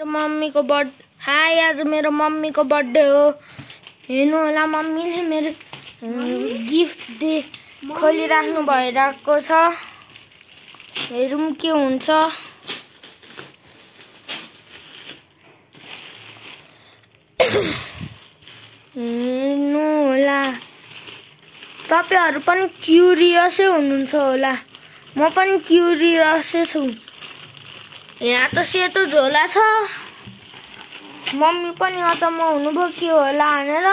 mummy को birthday hi आज मेरो मम्मी को बर्थडे हो हेर्नु होला मम्मीले मेरो गिफ्ट दे खोलिराख्नु भइराको छ हेरौँ के हुन्छ हेर्नु होला तपाईहरु पनि क्युरियसै हुनुहुन्छ होला म पनि क्युरियसै छु यहाँ त सेतो झोला छ मम्मी पनि अचम्म हुनुभयो के होला भनेर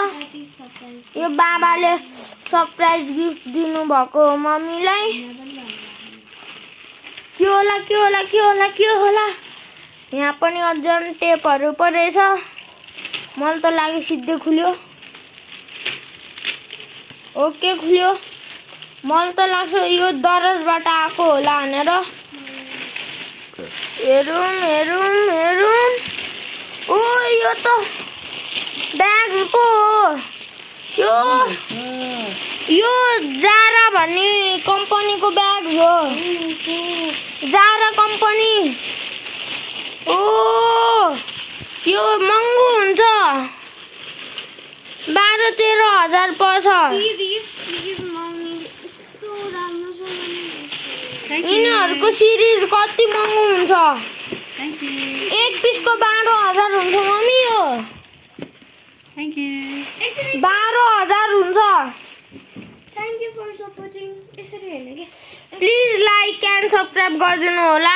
यो बाबाले सरप्राइज गिफ्ट दिनु भएको मम्मीलाई के होला के होला के होला के होला यहाँ पनि अझन टेपहरु परेछ मलाई त लागि सिधै खुल्यो ओके खुल्यो मलाई त लाग्छ यो दरजबाट आको होला भनेर हेरौँ हेरौँ हेरौँ ओ यो त ब्याग पो हो यो जारा भन्ने कम्पनीको ब्याग हो जारा कम्पनी ओ यो महँगो हुन्छ 12-13 हजार पर्छ यिनीहरुको सिरिज कति महँगो हुन्छ एक पिसको 12,000 हुन्छ मम्मी यो थ्यांक यू 12,000 हुन्छ थ्यांक यू फर सपोर्टिङ यसरी हैन के प्लिज लाइक एन्ड सब्स्क्राइब गरिदिनु होला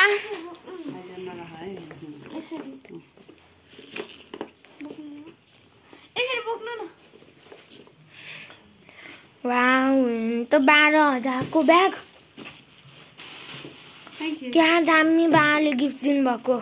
यसरी बोक्नु न वाउ त 12,000 को ब्याग थ्यांक यू क्या दामी बाले गिफ्ट दिनु भएको